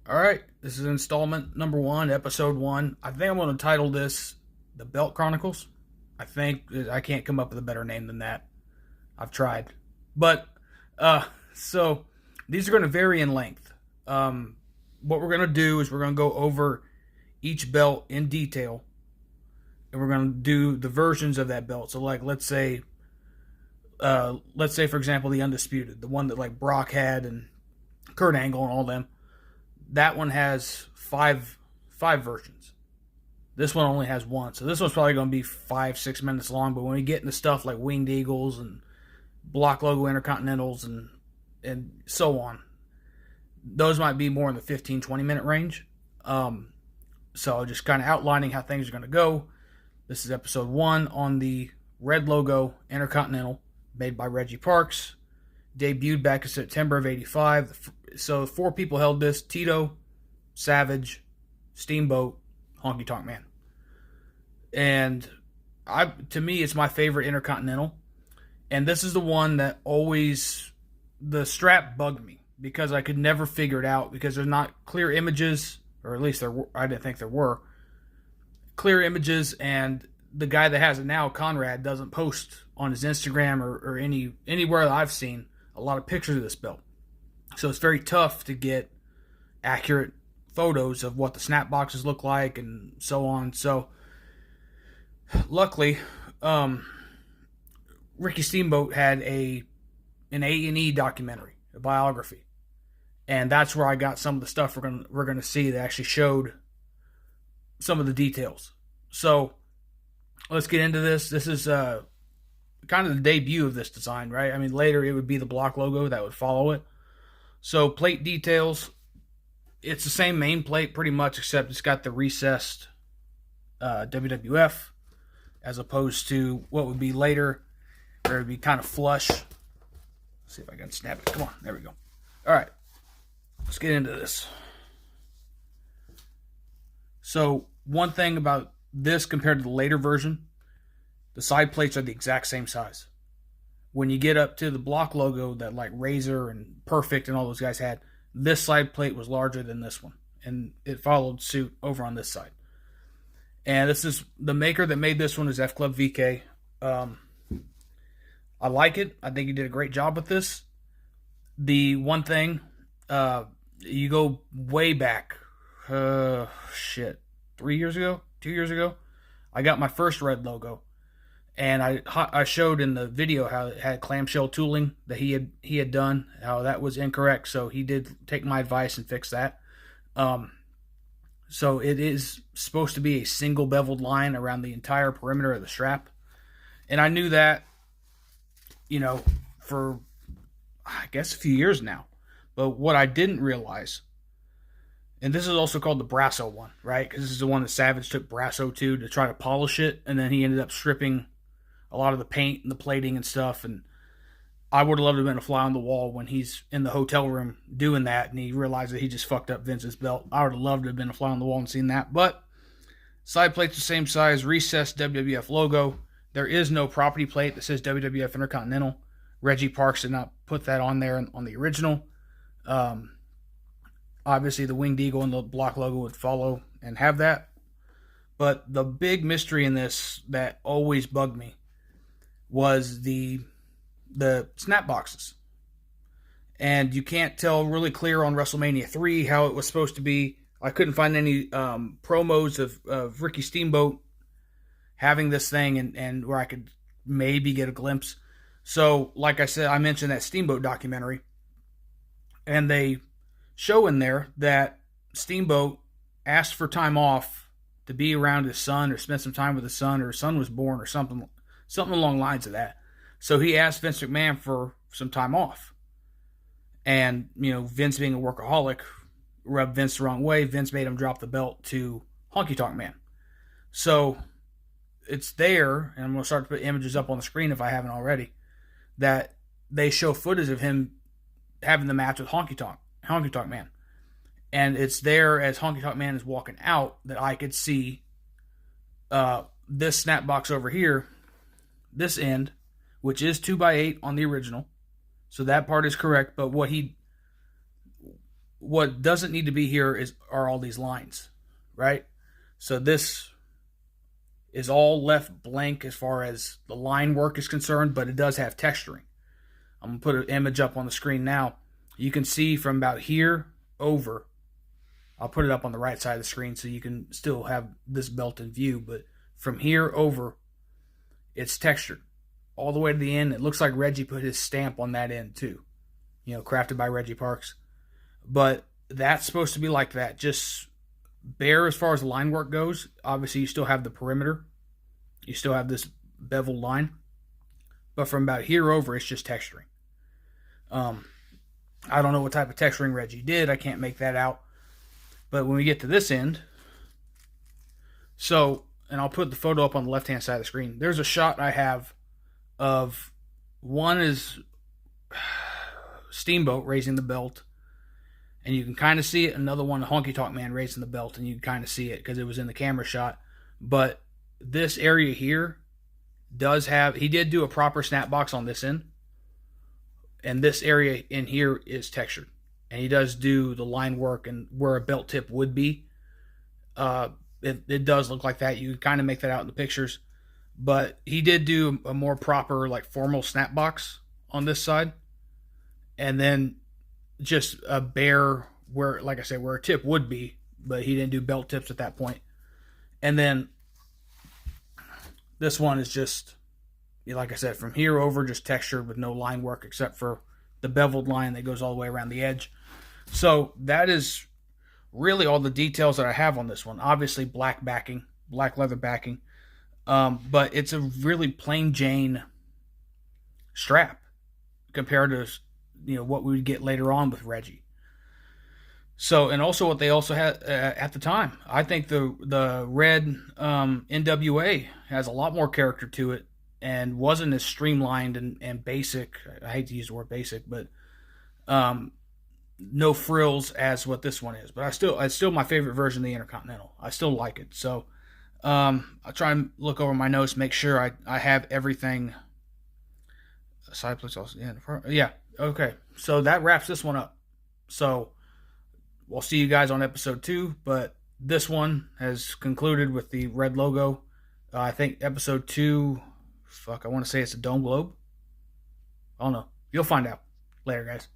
All right, this is installment number 1, episode 1. I think I'm going to title this The Belt Chronicles. I can't come up with a better name than that. I've tried. But, so these are going to vary in length. What we're going to do is we're going to go over each belt in detail. And we're going to do the versions of that belt. So, like, let's say, for example, the Undisputed, the one that, like, Brock had and Kurt Angle and all them. That one has five versions. This one only has one. So this one's probably going to be 5-6 minutes long. But when we get into stuff like Winged Eagles and block logo Intercontinentals and so on, those might be more in the 15-20 minute range. So just kind of outlining how things are going to go. This is episode 1 on the red logo Intercontinental, made by Reggie Parks. Debuted back in September of '85. So 4 people held this: Tito, Savage, Steamboat, Honky Tonk Man. And to me, it's my favorite Intercontinental. And this is the one that always, the strap bugged me because I could never figure it out because there's not clear images, or at least I didn't think there were clear images, and the guy that has it now, Conrad, doesn't post on his Instagram or anywhere that I've seen a lot of pictures of this belt. So it's very tough to get accurate photos of what the snap boxes look like and so on. So luckily, Ricky Steamboat had an A&E documentary, a biography. And that's where I got some of the stuff we're gonna see that actually showed some of the details. So let's get into this. This is kind of the debut of this design, right? I mean, later it would be the block logo that would follow it. So plate details, it's the same main plate pretty much, except it's got the recessed WWF as opposed to what would be later, where it would be kind of flush. Let's see if I can snap it. Come on, there we go. All right, let's get into this. So one thing about this compared to the later version, the side plates are the exact same size. When you get up to the block logo that like Razor and Perfect and all those guys had, this side plate was larger than this one. And it followed suit over on this side. And this is the maker that made this one is F Club VK. I like it. I think he did a great job with this. The one thing, you go way back, 3 years ago, 2 years ago, I got my first red logo. And I showed in the video how it had clamshell tooling that he had done, how that was incorrect. So he did take my advice and fix that. So it is supposed to be a single beveled line around the entire perimeter of the strap. And I knew that, for, I guess, a few years now. But what I didn't realize, and this is also called the Brasso one, right? Because this is the one that Savage took Brasso to try to polish it. And then he ended up stripping a lot of the paint and the plating and stuff. And I would have loved to have been a fly on the wall when he's in the hotel room doing that and he realized that he just fucked up Vince's belt. I would have loved to have been a fly on the wall and seen that. But side plate's the same size, recessed WWF logo. There is no property plate that says WWF Intercontinental. Reggie Parks did not put that on there on the original. Obviously, the Winged Eagle and the block logo would follow and have that. But the big mystery in this that always bugged me was the snap boxes. And you can't tell really clear on WrestleMania 3 how it was supposed to be. I couldn't find any promos of Ricky Steamboat having this thing and where I could maybe get a glimpse. So, like I said, I mentioned that Steamboat documentary. And they show in there that Steamboat asked for time off to be around his son or spend some time with his son, or his son was born or something along the lines of that. So he asked Vince McMahon for some time off. And, Vince being a workaholic rubbed Vince the wrong way. Vince made him drop the belt to Honky Tonk Man. So it's there, and I'm going to start to put images up on the screen if I haven't already, that they show footage of him having the match with Honky Tonk Man. And it's there as Honky Tonk Man is walking out that I could see this snap box over here, this end, which is 2x8 on the original. So that part is correct. But what what doesn't need to be here are all these lines, right? So this is all left blank as far as the line work is concerned, but it does have texturing. I'm going to put an image up on the screen now. You can see from about here over, I'll put it up on the right side of the screen so you can still have this belt in view, but from here over, it's textured. All the way to the end, it looks like Reggie put his stamp on that end too. Crafted by Reggie Parks. But that's supposed to be like that, just bare as far as the line work goes. Obviously, you still have the perimeter. You still have this beveled line. But from about here over, it's just texturing. I don't know what type of texturing Reggie did. I can't make that out. But when we get to this end, and I'll put the photo up on the left-hand side of the screen. There's a shot I have of one is Steamboat raising the belt, and you can kind of see it. Another one, Honky Tonk Man raising the belt, and you can kind of see it because it was in the camera shot. But this area here he did do a proper snap box on this end, and this area in here is textured, and he does do the line work and where a belt tip would be. It does look like that. You can kind of make that out in the pictures, but he did do a more proper, like, formal snap box on this side, and then just a bare where, like I said, where a tip would be, but he didn't do belt tips at that point. And then this one is just, like I said, from here over, just textured with no line work except for the beveled line that goes all the way around the edge. So that is really all the details that I have on this one. Obviously black backing, black leather backing, but it's a really plain Jane strap compared to what we would get later on with Reggie. So, and also what they also had at the time, I think the red NWA has a lot more character to it and wasn't as streamlined and basic. I hate to use the word basic, but no frills as what this one is. But it's still my favorite version of the Intercontinental. I still like it. So I'll try and look over my notes, make sure I have everything. Side plates also, yeah. Okay, so that wraps this one up. So we'll see you guys on episode 2, but this one has concluded with the red logo. I think episode 2, I want to say it's a dome globe. I don't know. You'll find out later, guys.